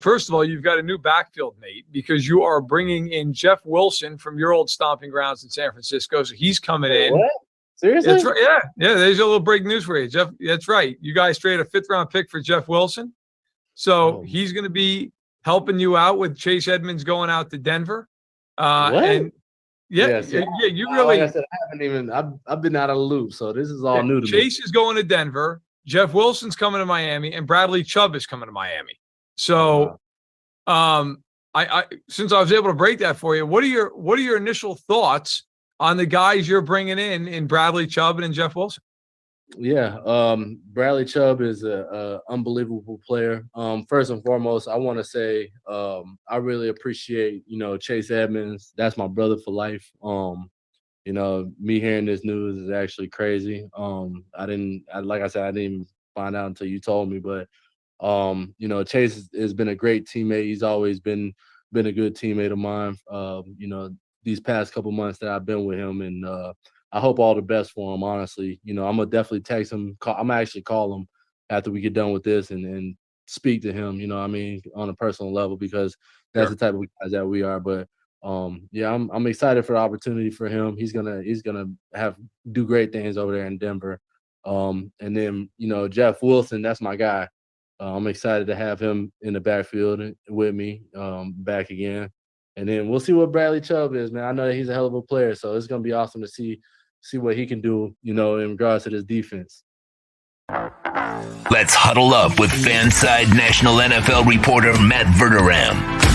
first of all, you've got a new backfield mate because you are bringing in Jeff Wilson from your old stomping grounds in San Francisco. So he's coming in. What? Seriously? That's right. Yeah. Yeah. There's a little breaking news for you, Jeff. That's right. You guys traded a 5th-round pick for Jeff Wilson. So he's going to be helping you out with Chase Edmonds going out to Denver. And you really. Like I said, I haven't even. I've been out of the loop, so this is all new to me. Chase is going to Denver. Jeff Wilson's coming to Miami, and Bradley Chubb is coming to Miami. So, I since I was able to break that for you, what are your initial thoughts on the guys you're bringing in Bradley Chubb and in Jeff Wilson? Yeah, Bradley Chubb is a unbelievable player. First and foremost, I want to say I really appreciate Chase Edmonds. That's my brother for life. Me hearing this news is actually crazy. Like I said, I didn't even find out until you told me. But Chase has been a great teammate. He's always been a good teammate of mine. These past couple months that I've been with him, and I hope all the best for him. Honestly, I'm gonna definitely text him. I'm gonna actually call him after we get done with this and speak to him. On a personal level, because that's the type of guys that we are. But I'm excited for the opportunity for him. He's gonna do great things over there in Denver. And then Jeff Wilson, that's my guy. I'm excited to have him in the backfield with me back again. And then we'll see what Bradley Chubb is, man. I know that he's a hell of a player, so it's gonna be awesome to see what he can do, in regards to this defense. Let's huddle up with Fanside National NFL reporter Matt Verderame.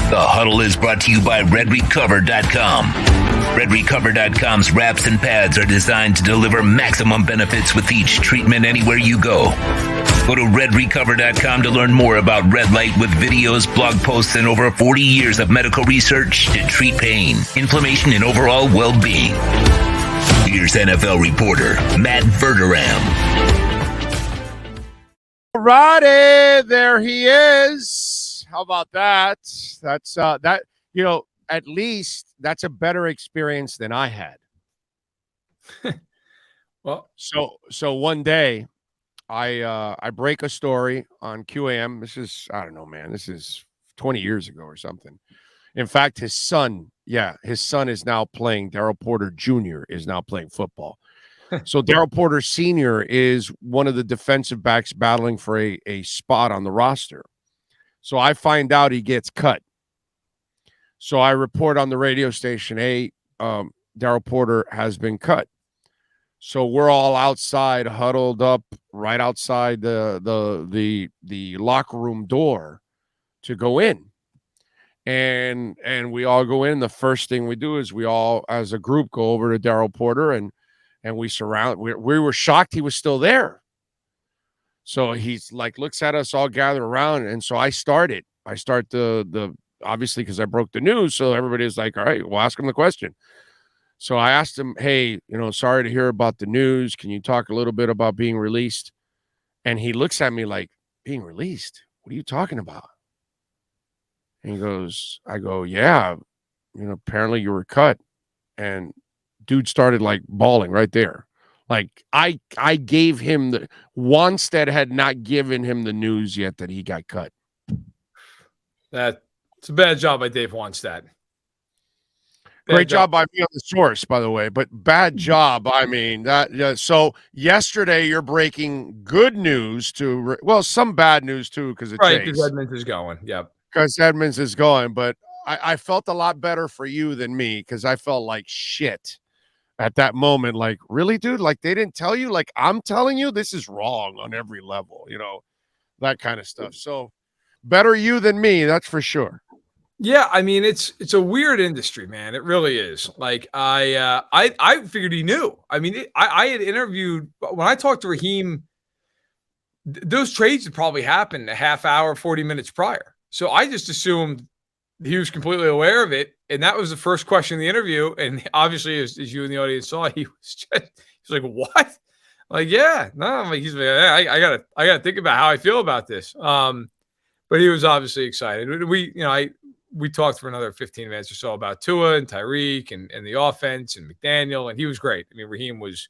The Huddle is brought to you by REDRecover.com. REDRecover.com's wraps and pads are designed to deliver maximum benefits with each treatment anywhere you go. Go to REDRecover.com to learn more about red light with videos, blog posts, and over 40 years of medical research to treat pain, inflammation, and overall well-being. Here's NFL reporter Matt Verderame. All righty, there he is. How about that? That's at least that's a better experience than I had. Well, so one day I break a story on QAM. This is, I don't know, man. This is 20 years ago or something. In fact, his son is now playing. Daryl Porter Jr. is now playing football. So Daryl Porter Sr. is one of the defensive backs battling for a spot on the roster. So I find out he gets cut. So I report on the radio station, hey, Daryl Porter has been cut. So we're all outside, huddled up right outside the locker room door to go in. And we all go in. The first thing we do is we all, as a group, go over to Daryl Porter and we surround. We were shocked he was still there. So he's like, looks at us all gathered around. And so I start the obviously, because I broke the news. So everybody's like, all right, we'll ask him the question. So I asked him, hey, sorry to hear about the news. Can you talk a little bit about being released? And he looks at me like, being released? What are you talking about? And he goes, I go, yeah, apparently you were cut. And dude started like bawling right there. Like I gave him Wanstead had not given him the news yet that he got cut. That's a bad job by Dave Wanstead. Great job by me on the source, by the way, but bad job. I mean, so yesterday you're breaking good news some bad news too, because Edmonds is going. Yep. Because Edmonds is going, but I felt a lot better for you than me, because I felt like shit at that moment. Like, really, dude? Like, they didn't tell you? Like, I'm telling you, this is wrong on every level, that kind of stuff. So better you than me, that's for sure. Yeah, I mean, it's a weird industry, man. It really is. Like, I figured he knew. I mean, I had interviewed, when I talked to Raheem, those trades had probably happened a half hour, 40 minutes prior. So I just assumed he was completely aware of it. And that was the first question in the interview. And obviously, as you in the audience saw, he was like, what? Like, yeah, no, he's like, yeah, I gotta think about how I feel about this. But he was obviously excited. We talked for another 15 minutes or so about Tua and Tyreek and the offense and McDaniel, and he was great. I mean, Raheem was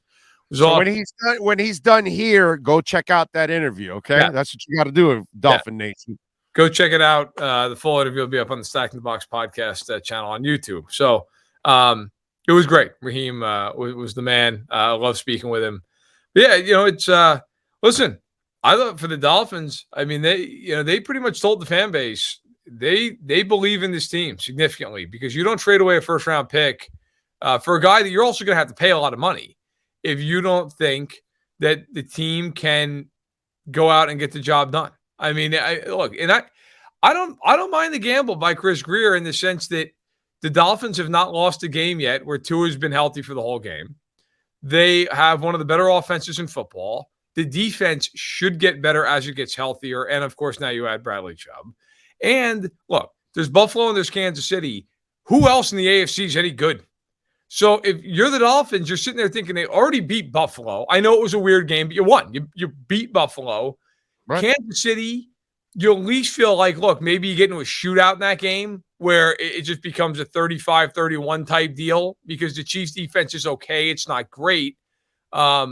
so awesome. When he's done here, go check out that interview, okay? Yeah. That's what you got to do, Dolphin Nation. Go check it out. The full interview will be up on the Stack in the Box podcast channel on YouTube. So it was great. Raheem was the man. I love speaking with him. But yeah, it's listen, I thought for the Dolphins, I mean, they pretty much told the fan base they believe in this team significantly, because you don't trade away a first round pick for a guy that you're also going to have to pay a lot of money if you don't think that the team can go out and get the job done. I mean, look, and I don't mind the gamble by Chris Grier in the sense that the Dolphins have not lost a game yet where Tua's been healthy for the whole game. They have one of the better offenses in football. The defense should get better as it gets healthier. And of course, now you add Bradley Chubb. And look, there's Buffalo and there's Kansas City. Who else in the AFC is any good? So if you're the Dolphins, you're sitting there thinking they already beat Buffalo. I know it was a weird game, but you won. You beat Buffalo. Right. Kansas City, you at least feel like, look, maybe you get into a shootout in that game where it just becomes a 35-31 type deal because the Chiefs defense is okay. It's not great. I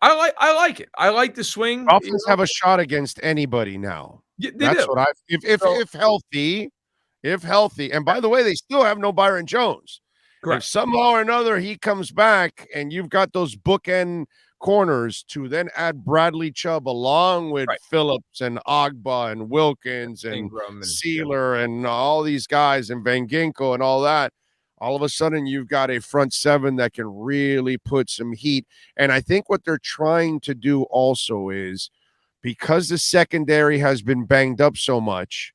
like it. I like the swing. Dolphins have a shot against anybody now. Yeah, That's do. what if healthy. And by the way, they still have no Byron Jones. Correct. If somehow or another he comes back and you've got those bookend corners to then add Bradley Chubb along with Phillips and Ogba and Wilkins and Ingram and Sealer and all these guys and Van Ginkel and all that, all of a sudden you've got a front seven that can really put some heat. And I think what they're trying to do also is, because the secondary has been banged up so much,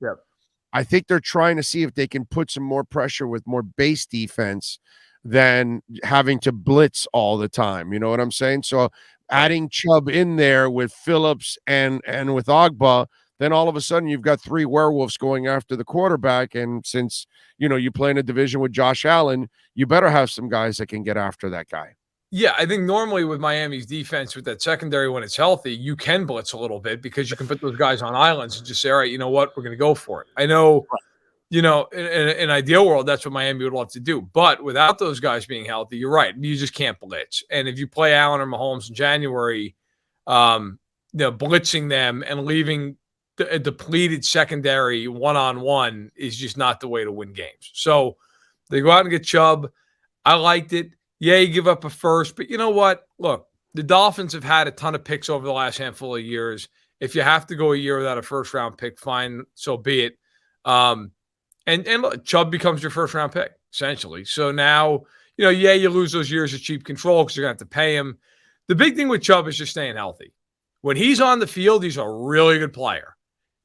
I think they're trying to see if they can put some more pressure with more base defense than having to blitz all the time. You know what I'm saying? So adding Chubb in there with Phillips and with Ogba, then all of a sudden you've got three werewolves going after the quarterback. And since, you play in a division with Josh Allen, you better have some guys that can get after that guy. Yeah, I think normally with Miami's defense, with that secondary, when it's healthy, you can blitz a little bit because you can put those guys on islands and just say, all right, you know what, we're going to go for it. I know, in an ideal world, that's what Miami would love to do. But without those guys being healthy, you're right. You just can't blitz. And if you play Allen or Mahomes in January, blitzing them and leaving a depleted secondary one-on-one is just not the way to win games. So they go out and get Chubb. I liked it. Yeah, you give up a first, but you know what? Look, the Dolphins have had a ton of picks over the last handful of years. If you have to go a year without a first-round pick, fine, so be it. And look, Chubb becomes your first-round pick, essentially. So now, you lose those years of cheap control because you're going to have to pay him. The big thing with Chubb is just staying healthy. When he's on the field, he's a really good player.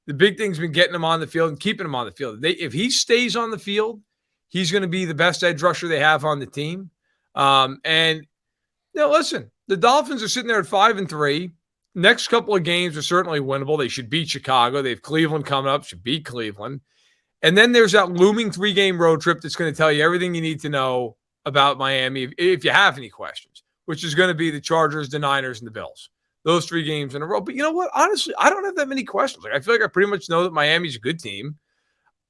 The big thing's been getting him on the field and keeping him on the field. If he stays on the field, he's going to be the best edge rusher they have on the team. Listen, the Dolphins are sitting there at 5-3. Next couple of games are certainly winnable. They should beat Chicago. They have Cleveland coming up, should beat Cleveland. And then there's that looming 3-game road trip that's going to tell you everything you need to know about Miami, if you have any questions, which is going to be the Chargers, the Niners, and the Bills. Those 3 games in a row. But you know what? Honestly, I don't have that many questions. I feel like I pretty much know that Miami's a good team.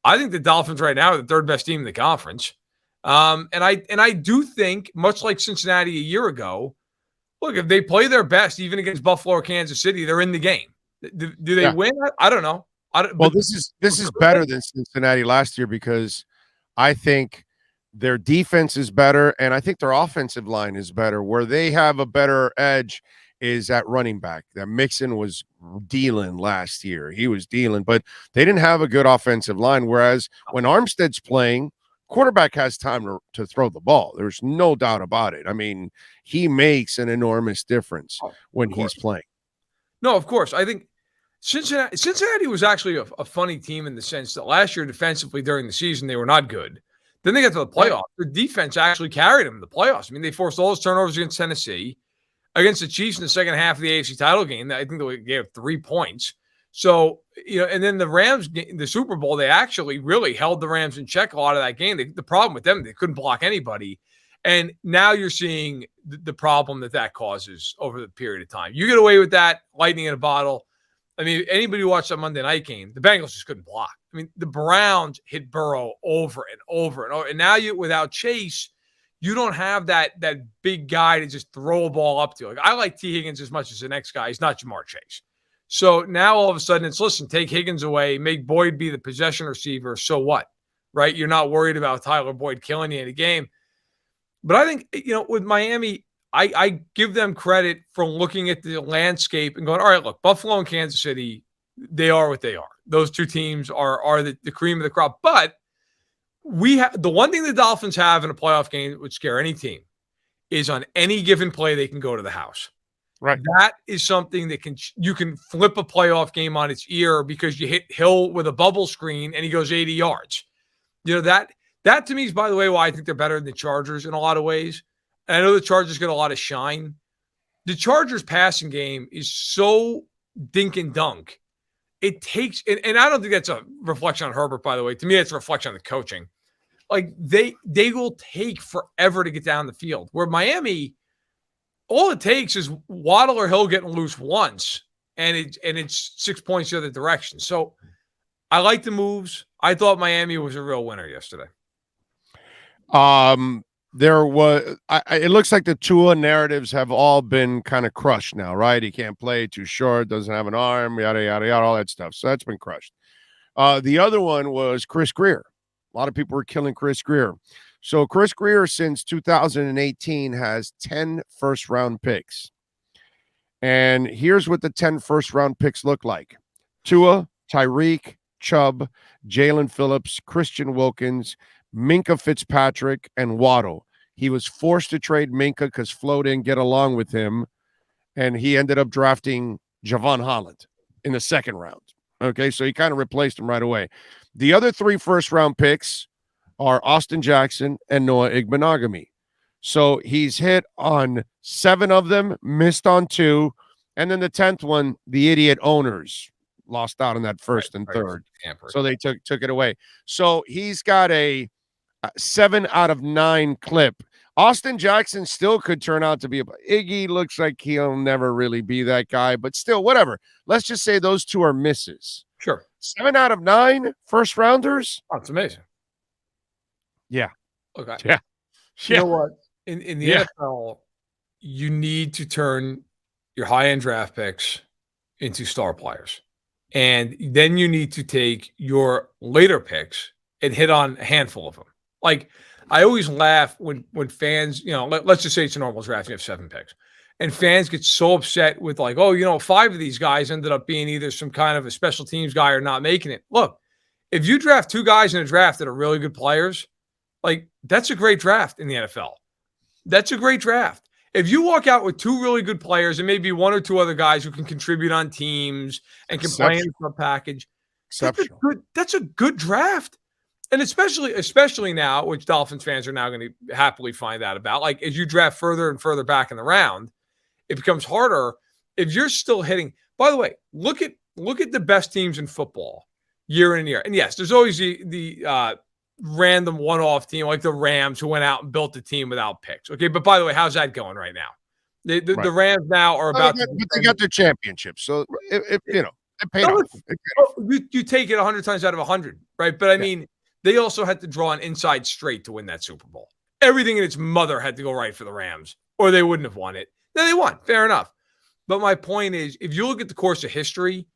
I think the Dolphins right now are the third best team in the conference. And I do think, much like Cincinnati a year ago, look, if they play their best, even against Buffalo or Kansas City, they're in the game. Do they win? I don't know. This is better than Cincinnati last year because I think their defense is better, and I think their offensive line is better. Where they have a better edge is at running back. That Mixon was dealing last year. He was dealing, but they didn't have a good offensive line. Whereas when Armstead's playing, quarterback has time to throw the ball. There's no doubt about it. I mean, he makes an enormous difference when he's playing. No, of course. I think Cincinnati was actually a funny team in the sense that last year defensively during the season, they were not good. Then they got to the playoffs. Their defense actually carried them in the playoffs. I mean, they forced all those turnovers against Tennessee. Against the Chiefs in the second half of the AFC title game, I think they gave 3 points. So, and then the Rams, the Super Bowl, they actually really held the Rams in check a lot of that game. The problem with them, they couldn't block anybody. And now you're seeing the problem that causes over the period of time. You get away with that, lightning in a bottle. I mean, anybody who watched that Monday night game, the Bengals just couldn't block. I mean, the Browns hit Burrow over and over and over. And now without Chase, you don't have that big guy to just throw a ball up to. Like, I like T. Higgins as much as the next guy. He's not Jamar Chase. So now all of a sudden it's, listen, take Higgins away, make Boyd be the possession receiver. So what? Right? You're not worried about Tyler Boyd killing you in a game. But I think, with Miami, I give them credit for looking at the landscape and going, all right, look, Buffalo and Kansas City, they are what they are. Those two teams are the cream of the crop. But the one thing the Dolphins have in a playoff game that would scare any team is on any given play, they can go to the house. Right. That is something that you can flip a playoff game on its ear because you hit Hill with a bubble screen and he goes 80 yards. That to me is, by the way, why I think they're better than the Chargers in a lot of ways. And I know the Chargers get a lot of shine. The Chargers passing game is so dink and dunk. It takes, and I don't think that's a reflection on Herbert, by the way. To me, it's a reflection on the coaching. Like they will take forever to get down the field. Where Miami, all it takes is Waddle or Hill getting loose once, and it's 6 points the other direction. So I like the moves. I thought Miami was a real winner yesterday. It looks like the Tua narratives have all been kind of crushed now, right? He can't play, too short, doesn't have an arm, yada, yada, yada, all that stuff. So that's been crushed. The other one was Chris Grier. A lot of people were killing Chris Grier. So Chris Grier, since 2018, has 10 first-round picks. And here's what the 10 first-round picks look like. Tua, Tyreek, Chubb, Jalen Phillips, Christian Wilkins, Minkah Fitzpatrick, and Waddle. He was forced to trade Minkah because Flo didn't get along with him, and he ended up drafting Javon Holland in the second round. Okay, so he kind of replaced him right away. The other 3 first-round picks are Austin Jackson and Noah Igbenogany. So he's hit on 7 of them, missed on 2, and then the 10th one, the idiot owners lost out on that first and third. So they took it away. So he's got a 7 out of 9 clip. Austin Jackson still could turn out to be Iggy looks like he'll never really be that guy, but still, whatever. Let's just say those 2 are misses. Sure. 7 out of 9 first rounders. Oh, it's amazing. Yeah. Okay. Yeah. You know what? In the NFL, you need to turn your high-end draft picks into star players. And then you need to take your later picks and hit on a handful of them. Like, I always laugh when fans, let's just say it's a normal draft, you have 7 picks. And fans get so upset with 5 of these guys ended up being either some kind of a special teams guy or not making it. Look, if you draft 2 guys in a draft that are really good players, that's a great draft in the NFL. That's a great draft. If you walk out with 2 really good players and maybe 1 or 2 other guys who can contribute on teams and can play in the package, that's a good draft. And especially now, which Dolphins fans are now going to happily find out about, as you draft further and further back in the round, it becomes harder. If you're still hitting, by the way, look at the best teams in football year in and year. And yes, there's always the random one-off team like the Rams who went out and built the team without picks. Okay, but by the way, how's that going right now? The Rams now are about they got their championship, so it paid off. You take it 100 times out of 100, right? But I mean, they also had to draw an inside straight to win that Super Bowl. Everything in its mother had to go right for the Rams, or they wouldn't have won it. Then they won, fair enough. But my point is, if you look at the course of history,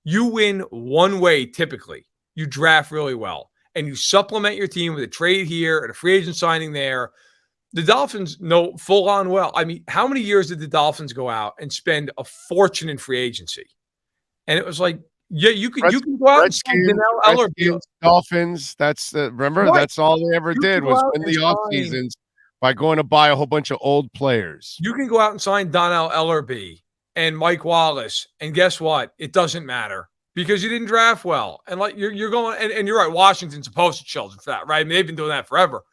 you win one way typically. You draft really well. And you supplement your team with a trade here and a free agent signing there. The Dolphins know full on well. I mean, how many years did the Dolphins go out and spend a fortune in free agency? And it was you can go out and sign Donnell Ellerbe. Dolphins, remember? Right. That's all they ever did was win the off seasons by going to buy a whole bunch of old players. You can go out and sign Donnell Ellerbe and Mike Wallace, and guess what? It doesn't matter. Because you didn't draft well. And you're going, and you're right, Washington's a poster children for that, right? I mean, they've been doing that forever.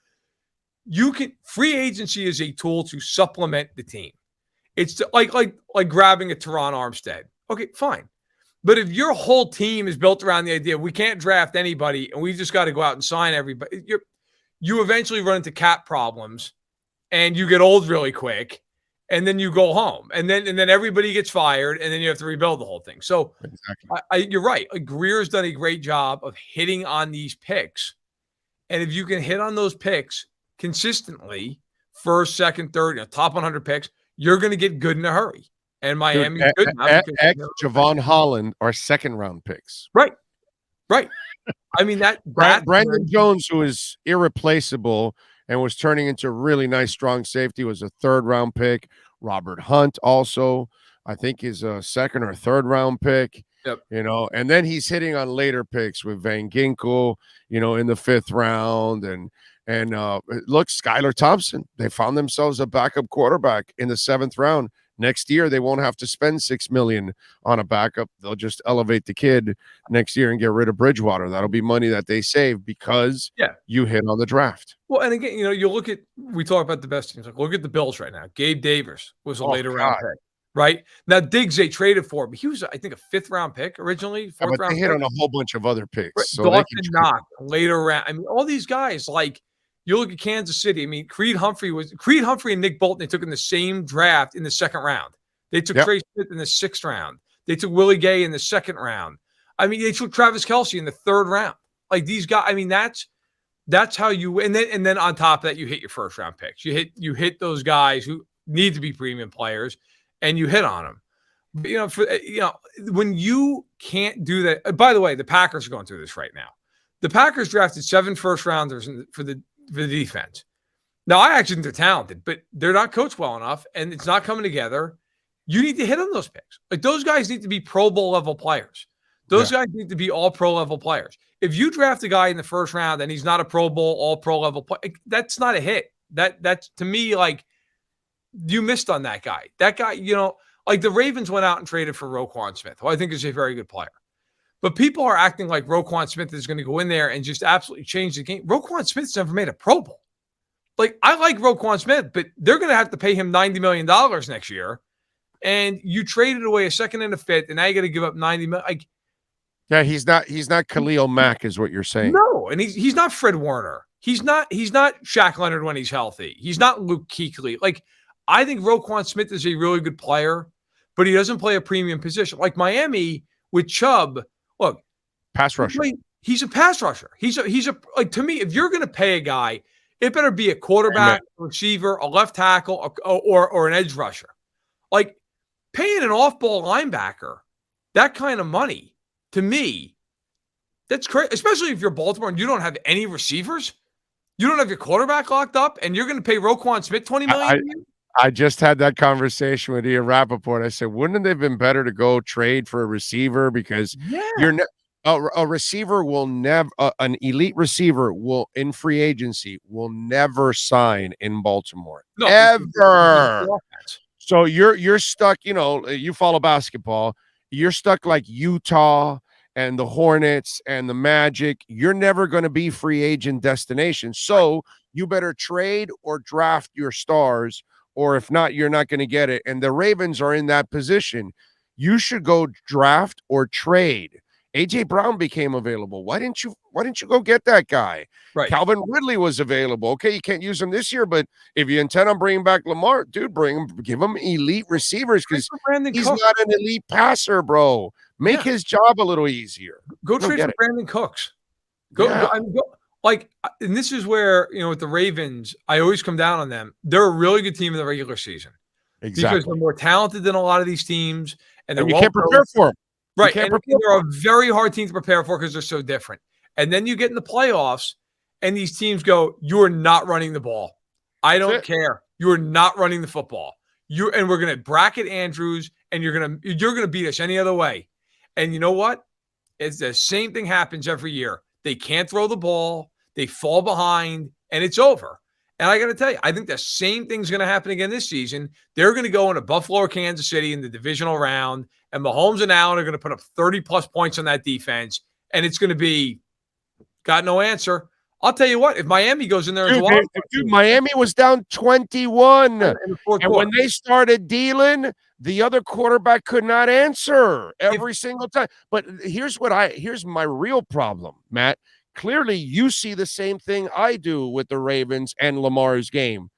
Free agency is a tool to supplement the team. It's like grabbing a Teron Armstead. Okay, fine. But if your whole team is built around the idea we can't draft anybody and we just got to go out and sign everybody, you eventually run into cap problems and you get old really quick. And then you go home, and then everybody gets fired, and then you have to rebuild the whole thing. So exactly. You're right. Grier's done a great job of hitting on these picks. And if you can hit on those picks consistently, first, second, third, top 100 picks, you're going to get good in a hurry. And Dude, Miami's good now because Javon Holland are second-round picks. right. I mean that Brandon Jones, who is irreplaceable and was turning into a really nice, strong safety, was a third-round pick. Robert Hunt also, I think, is a second or third-round pick. Yep. And then he's hitting on later picks with Van Ginkel, in the 5th round, and look, Skylar Thompson. They found themselves a backup quarterback in the 7th round. Next year, they won't have to spend $6 million on a backup. They'll just elevate the kid next year and get rid of Bridgewater. That'll be money that they save because you hit on the draft. Well, and again, you look at, we talk about the best teams. Like, look at the Bills right now. Gabe Davis was a later round pick, right? Now, Diggs they traded for, but he was, I think, a 5th round pick originally. But they hit on a whole bunch of other picks. Right. So Dawson Knox, later round. I mean, all these guys, like, you look at Kansas City. I mean, Creed Humphrey and Nick Bolton, they took in the same draft in the 2nd round. They took Trey Smith in the 6th round. They took Willie Gay in the 2nd round. I mean, they took Travis Kelce in the 3rd round. Like, these guys, I mean, that's how you, and then on top of that, you hit your 1st round picks. You hit those guys who need to be premium players, and you hit on them. But, when you can't do that. By the way, the Packers are going through this right now. The Packers drafted 7 first-rounders for the defense. Now, I actually think they're talented, but they're not coached well enough, and it's not coming together. You need to hit on those picks. Like, those guys need to be Pro Bowl level players. Those guys need to be all pro level players. If you draft a guy in the 1st round and he's not a Pro Bowl, all pro level player, that's not a hit. That's to me, like, you missed on that guy. That guy, like the Ravens went out and traded for Roquan Smith, who I think is a very good player. But people are acting like Roquan Smith is going to go in there and just absolutely change the game. Roquan Smith's never made a Pro Bowl. Like, I like Roquan Smith, but they're going to have to pay him $90 million next year. And you traded away a 2nd and a 5th, and now you got to give up $90 million. Like, yeah, he's not Khalil Mack, is what you're saying. No, and he's not Fred Warner. He's not Shaq Leonard when he's healthy. He's not Luke Kuechly. Like, I think Roquan Smith is a really good player, but he doesn't play a premium position. Like Miami with Chubb, look, pass rusher. He's a pass rusher. He's a like, to me, if you're going to pay a guy, it better be a quarterback, a receiver, a left tackle, or an edge rusher. Like, paying an off-ball linebacker that kind of money, to me, that's crazy, especially if you're Baltimore and you don't have any receivers. You don't have your quarterback locked up, and you're going to pay Roquan Smith $20 million? I just had that conversation with Ian Rappaport. I said, wouldn't it have been better to go trade for a receiver? Because a receiver will never, an elite receiver will, in free agency, will never sign in Baltimore. No, ever. So you're stuck, you follow basketball, you're stuck like Utah and the Hornets and the Magic. You're never going to be free agent destination. So you better trade or draft your stars, or if not, you're not going to get it. And the Ravens are in that position. You should go draft or trade. A.J. Brown became available. Why didn't you go get that guy? Right. Calvin Ridley was available. Okay, you can't use him this year, but if you intend on bringing back Lamar, dude, give him elite receivers, because he's not an elite passer, bro. Make his job a little easier. Go trade for Brandon Cooks. And this is where, with the Ravens, I always come down on them. They're a really good team in the regular season. Exactly. Because they're more talented than a lot of these teams. And you can't prepare for them. Right. And they're a very hard team to prepare for because they're so different. And then you get in the playoffs and these teams go, you're not running the ball. I don't care. You're not running the football. And we're going to bracket Andrews, and you're going to beat us any other way. And you know what? It's the same thing happens every year. They can't throw the ball. They fall behind, and it's over. And I got to tell you, I think the same thing's going to happen again this season. They're going to go into Buffalo or Kansas City in the divisional round, and Mahomes and Allen are going to put up 30-plus points on that defense, and it's going to be got no answer. I'll tell you what, if Miami goes in there as well. Miami was down 21. And when they started dealing, the other quarterback could not answer every single time. But here's my real problem, Matt. Clearly, you see the same thing I do with the Ravens and Lamar's game.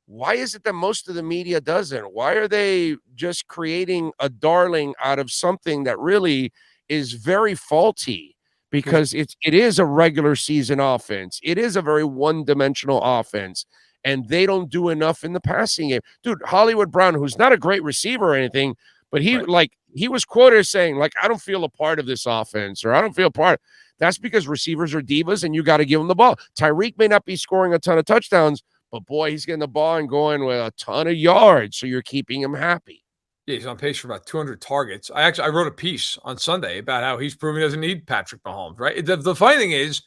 Why is it that most of the media doesn't? Why are they just creating a darling out of something that really is very faulty? Because it is a regular season offense. It is a very one-dimensional offense. and they don't do enough in the passing game. Dude, Hollywood Brown, who's not a great receiver or anything, but he was quoted as saying, like, I don't feel a part of this offense, or I don't feel part. That's because receivers are divas, and you got to give them the ball. Tyreek may not be scoring a ton of touchdowns, but boy, he's getting the ball and going with a ton of yards, so you're keeping him happy. Yeah, he's on pace for about 200 targets. I wrote a piece on Sunday about how he's proving he doesn't need Patrick Mahomes, right? The funny thing is,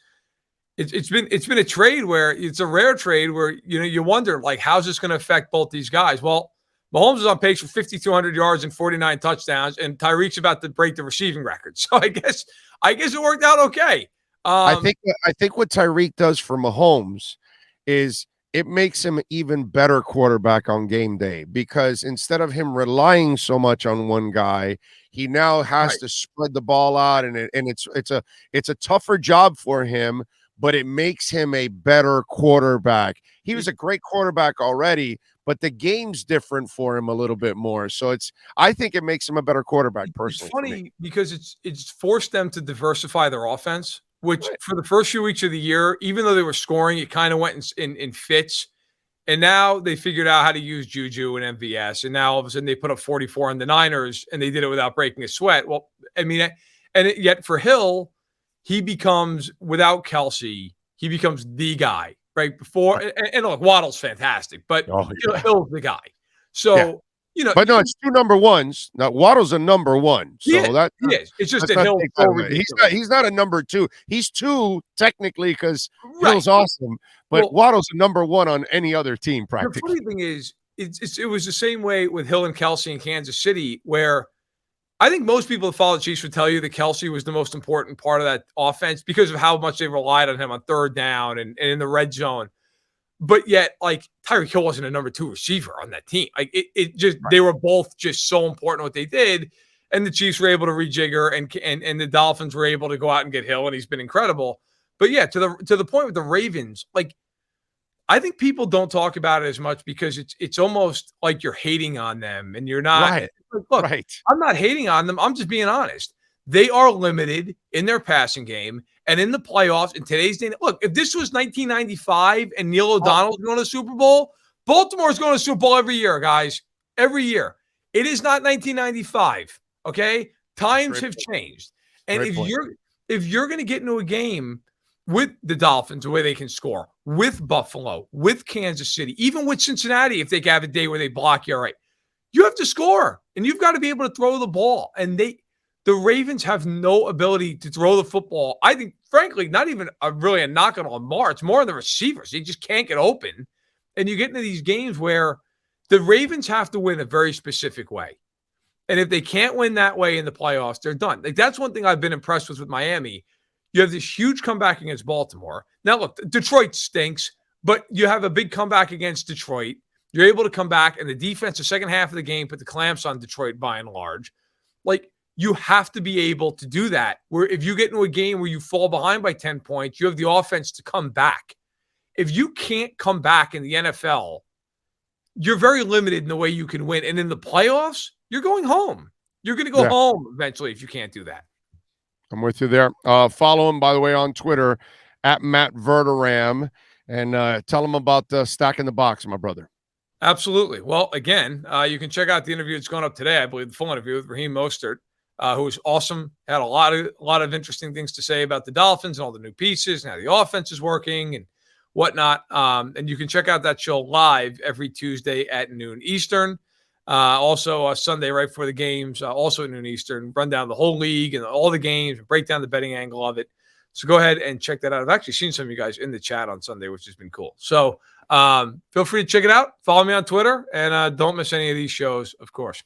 it's been a trade where it's a rare trade where, you wonder, like, how's this going to affect both these guys? Well, Mahomes is on pace for 5,200 yards and 49 touchdowns, and Tyreek's about to break the receiving record. So I guess it worked out okay. I think what Tyreek does for Mahomes is it makes him even better quarterback on game day, because instead of him relying so much on one guy, he now has to spread the ball out, and it's a tougher job for him, but it makes him a better quarterback. He was a great quarterback already, but the game's different for him a little bit more. So I think it makes him a better quarterback personally. It's funny because it's forced them to diversify their offense, which for the first few weeks of the year, even though they were scoring, it kind of went in fits. And now they figured out how to use Juju and MVS. And now all of a sudden they put up 44 on the Niners, and they did it without breaking a sweat. Well, I mean, yet for Hill, he becomes, without Kelsey, he becomes the guy. Right before, and look, Waddle's fantastic, but Hill's the guy. So but no, it's two number ones. Now Waddle's a number one, so he is. It's just that Hill. He's not a number two. He's two technically because Hill's awesome, but Waddle's a number one on any other team practically. The funny thing is, it was the same way with Hill and Kelsey in Kansas City, where I think most people that follow the Chiefs would tell you that Kelsey was the most important part of that offense because of how much they relied on him on third down and in the red zone. But yet, like, Tyreek Hill wasn't a number two receiver on that team. Like, they were both just so important what they did. And the Chiefs were able to rejigger, and the Dolphins were able to go out and get Hill, and he's been incredible. But yeah, to the point with the Ravens, like, I think people don't talk about it as much because it's almost like you're hating on them, and you're not. Right. Look, I'm not hating on them. I'm just being honest. They are limited in their passing game, and in the playoffs in today's day. Look, if this was 1995 and Neil O'Donnell's going to the Super Bowl, Baltimore's going to the Super Bowl every year, guys. Every year. It is not 1995. Okay, times have changed, and if you're going to get into a game with the Dolphins, the way they can score, with Buffalo, with Kansas City, even with Cincinnati, if they can have a day where they block you, all right, you have to score, and you've got to be able to throw the ball. And the Ravens have no ability to throw the football. I think, frankly, not even really a knock on Lamar. It's more on the receivers. They just can't get open. And you get into these games where the Ravens have to win a very specific way. And if they can't win that way in the playoffs, they're done. Like, that's one thing I've been impressed with Miami. You have this huge comeback against Baltimore. Now, look, Detroit stinks, but you have a big comeback against Detroit. You're able to come back, and the defense, the second half of the game, put the clamps on Detroit by and large. Like, you have to be able to do that. Where if you get into a game where you fall behind by 10 points, you have the offense to come back. If you can't come back in the NFL, you're very limited in the way you can win. And in the playoffs, you're going home. You're going to go home eventually if you can't do that. I'm with you there. Follow him, by the way, on Twitter at Matt Verderame, and tell him about Stacking the Box, my brother. Absolutely. Well, again, you can check out the interview that's going up today. I believe the full interview with Raheem Mostert, who was awesome. Had a lot of interesting things to say about the Dolphins and all the new pieces and how the offense is working and whatnot. And you can check out that show live every Tuesday at noon Eastern. Also Sunday right before the games, also at noon Eastern, run down the whole league and all the games and break down the betting angle of it. So go ahead and check that out. I've actually seen some of you guys in the chat on Sunday, which has been cool. So feel free to check it out. Follow me on Twitter, and don't miss any of these shows, of course.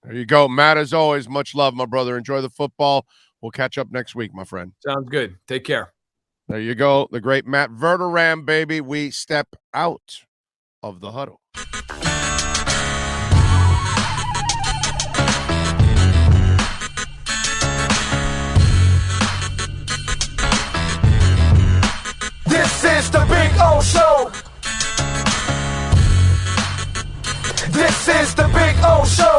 There you go. Matt, as always, much love, my brother. Enjoy the football. We'll catch up next week, my friend. Sounds good. Take care. There you go. The great Matt Verderame, baby. We step out of the huddle. This is the Big O Show. This is the Big O Show.